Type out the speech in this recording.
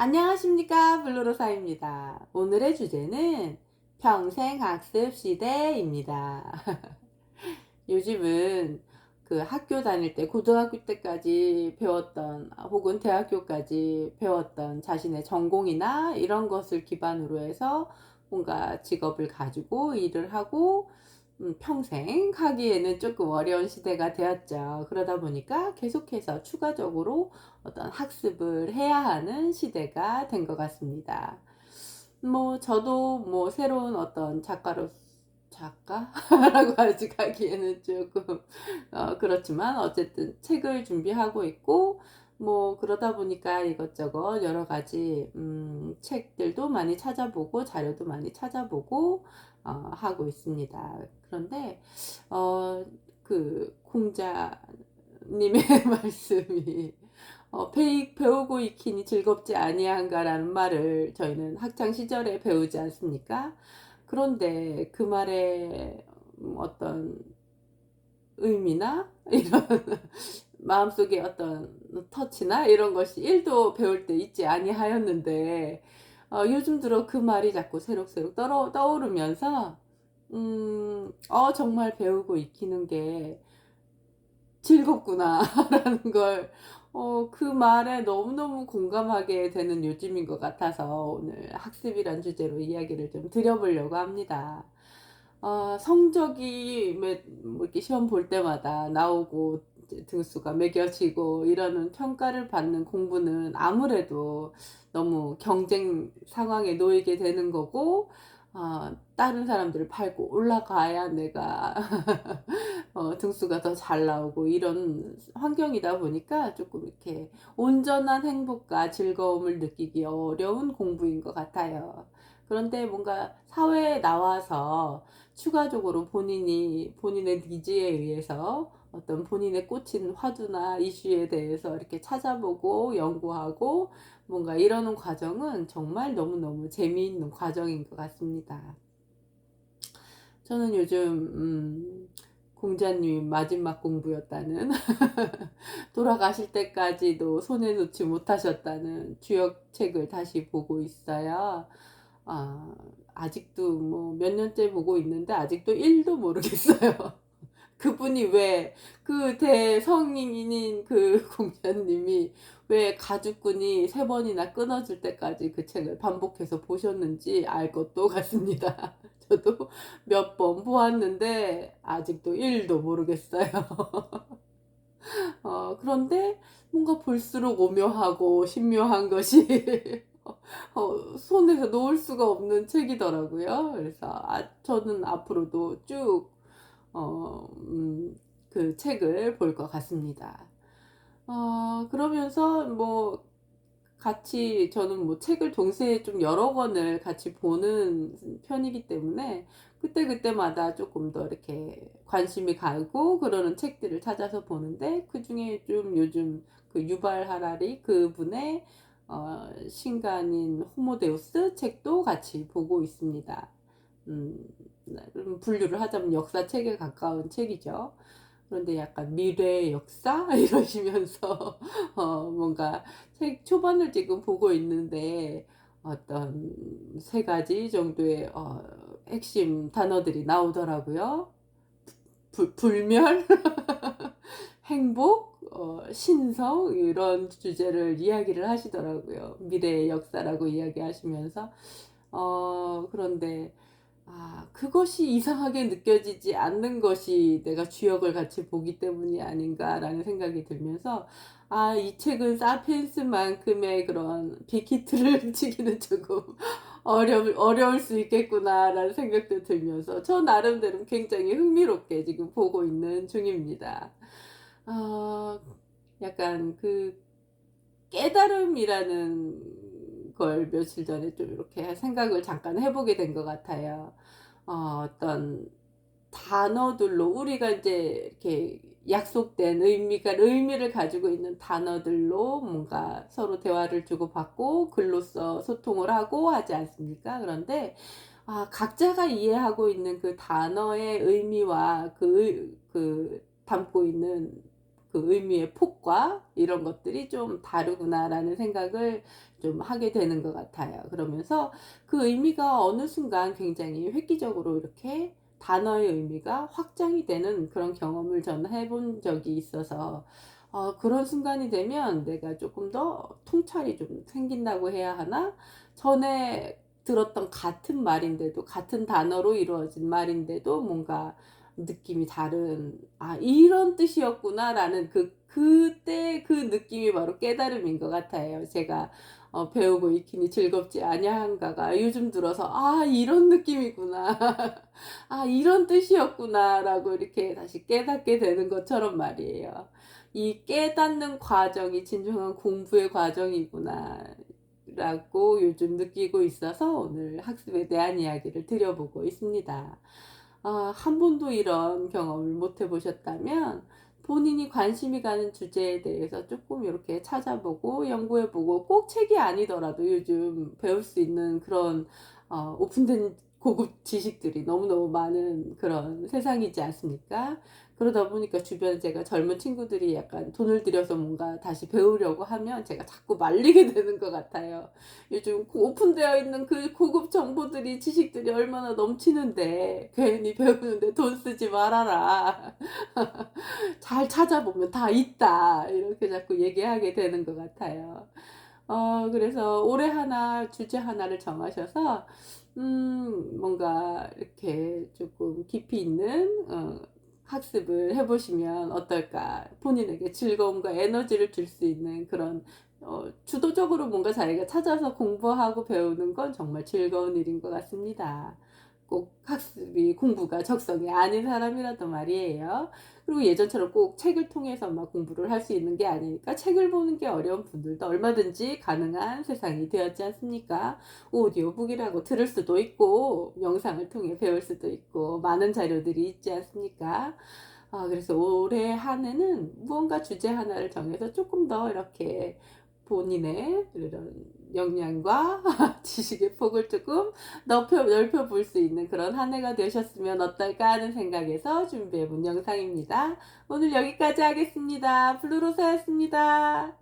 안녕하십니까, 블루로사입니다. 오늘의 주제는 평생학습 시대입니다. 요즘은 그 학교 다닐 때 고등학교 때까지 배웠던 혹은 대학교까지 배웠던 자신의 전공이나 이런 것을 기반으로 해서 뭔가 직업을 가지고 일을 하고 평생 하기에는 조금 어려운 시대가 되었죠. 그러다 보니까 계속해서 추가적으로 어떤 학습을 해야 하는 시대가 된 것 같습니다. 저도 새로운 어떤 작가라고 아직 하기에는 조금 그렇지만 어쨌든 책을 준비하고 있고 그러다 보니까 이것저것 여러 가지 책들도 많이 찾아보고 자료도 많이 찾아보고 하고 있습니다. 그런데 어 그 공자님의 말씀이 배우고 익히니 즐겁지 아니한가라는 말을 저희는 학창 시절에 배우지 않습니까? 그런데 그 말의 어떤 의미나 이런 마음속에 어떤 터치나 이런 것이 1도 배울 때 있지 아니하였는데 요즘 들어 그 말이 자꾸 새록새록 떠오르면서 정말 배우고 익히는 게 즐겁구나라는 걸 그 말에 너무너무 공감하게 되는 요즘인 것 같아서 오늘 학습이란 주제로 이야기를 좀 드려보려고 합니다. 성적이 이렇게 시험 볼 때마다 나오고 이제 등수가 매겨지고 이러는 평가를 받는 공부는 아무래도 너무 경쟁 상황에 놓이게 되는 거고, 다른 사람들을 밟고 올라가야 내가 등수가 더 잘 나오고 이런 환경이다 보니까 조금 이렇게 온전한 행복과 즐거움을 느끼기 어려운 공부인 것 같아요. 그런데 뭔가 사회에 나와서 추가적으로 본인의 니즈에 의해서 어떤 본인의 꽂힌 화두나 이슈에 대해서 이렇게 찾아보고 연구하고 뭔가 이러는 과정은 정말 너무너무 재미있는 과정인 것 같습니다. 저는 요즘 공자님 마지막 공부였다는 돌아가실 때까지도 손에 놓지 못하셨다는 주역책을 다시 보고 있어요. 아직도 몇 년째 보고 있는데 아직도 1도 모르겠어요. 그분이 왜 그 대성인인 그 공자님이 왜 가죽끈이 3번이나 끊어질 때까지 그 책을 반복해서 보셨는지 알 것도 같습니다. 저도 몇 번 보았는데 아직도 1도 모르겠어요. 그런데 뭔가 볼수록 오묘하고 신묘한 것이 손에서 놓을 수가 없는 책이더라고요. 그래서 저는 앞으로도 쭉 그 책을 볼 것 같습니다. 그러면서 같이 저는 책을 동시에 좀 여러 권을 같이 보는 편이기 때문에 그때그때마다 조금 더 이렇게 관심이 가고 그러는 책들을 찾아서 보는데 그중에 좀 요즘 그 유발 하라리 그분의 신간인 호모데우스 책도 같이 보고 있습니다. 네, 그럼 분류를 하자면 역사책에 가까운 책이죠. 그런데 약간 미래의 역사 이러시면서 뭔가 책 초반을 지금 보고 있는데 어떤 3가지 정도의 핵심 단어들이 나오더라고요. 불멸, 행복, 신성 이런 주제를 이야기를 하시더라고요. 미래의 역사라고 이야기하시면서 그런데 그것이 이상하게 느껴지지 않는 것이 내가 주역을 같이 보기 때문이 아닌가라는 생각이 들면서 이 책은 사피엔스만큼의 그런 빅히트를 치기는 조금 어려울 수 있겠구나라는 생각도 들면서 저 나름대로 굉장히 흥미롭게 지금 보고 있는 중입니다. 어, 약간 그 깨달음이라는 걸 며칠 전에 좀 이렇게 생각을 잠깐 해보게 된 것 같아요. 어떤 단어들로 우리가 이제 이렇게 약속된 의미를 가지고 있는 단어들로 뭔가 서로 대화를 주고받고 글로써 소통을 하고 하지 않습니까? 그런데 각자가 이해하고 있는 그 단어의 의미와 그 담고 있는 그 의미의 폭과 이런 것들이 좀 다르구나라는 생각을 좀 하게 되는 것 같아요. 그러면서 그 의미가 어느 순간 굉장히 획기적으로 이렇게 단어의 의미가 확장이 되는 그런 경험을 저는 해본 적이 있어서 그런 순간이 되면 내가 조금 더 통찰이 좀 생긴다고 해야 하나? 전에 들었던 같은 말인데도, 같은 단어로 이루어진 말인데도 뭔가 느낌이 다른 '아 이런 뜻이었구나.'라는 그때 그 느낌이 바로 깨달음인 것 같아요. 제가 배우고 익히니 즐겁지 아니한가가 요즘 들어서 '아 이런 느낌이구나. 아 이런 뜻이었구나.'라고 이렇게 다시 깨닫게 되는 것처럼 말이에요. 이 깨닫는 과정이 진정한 공부의 과정이구나라고 요즘 느끼고 있어서 오늘 학습에 대한 이야기를 드려 보고 있습니다. 한 번도 이런 경험을 못 해 보셨다면 본인이 관심이 가는 주제에 대해서 쪼끔 요렇게 찾아보고 연구해 보고, 꼭 책이 아니더라도 요즘 배울 수 있는 그런 오픈된 고급 지식들이 너무너무 많은 그런 세상이지 않습니까? 그러다 보니까 주변에 제가 젊은 친구들이 약간 돈을 들여서 뭔가 다시 배우려고 하면 제가 자꾸 말리게 되는 것 같아요. 요즘 오픈되어 있는 그 고급 정보들이, 지식들이 얼마나 넘치는데 괜히 배우는데 돈 쓰지 말아라. 잘 찾아보면 다 있다. 이렇게 자꾸 얘기하게 되는 것 같아요. 그래서 올해 하나 주제 하나를 정하셔서 뭔가 이렇게 조금 깊이 있는 학습을 해 보시면 어떨까. 본인에게 즐거움과 에너지를 줄 수 있는 그런, 주도적으로 뭔가 자기가 찾아서 공부하고 배우는 건 정말 즐거운 일인 것 같습니다. 꼭 학습이 공부가 적성이 아닌 사람이라도 말이에요. 그리고 예전처럼 꼭 책을 통해서만 공부를 할 수 있는 게 아니니까 책을 보는 게 어려운 분들도 얼마든지 가능한 세상이 되었지 않습니까? 오디오북이라고 들을 수도 있고 영상을 통해 배울 수도 있고 많은 자료들이 있지 않습니까? 그래서 올해 한 해는 무언가 주제 하나를 정해서 조금 더 이렇게 본인의 이런 역량과 지식의 폭을 조금 넓혀 볼 수 있는 그런 한 해가 되셨으면 어떨까 하는 생각에서 준비해 본 영상입니다. 오늘 여기까지 하겠습니다. 블루로사였습니다.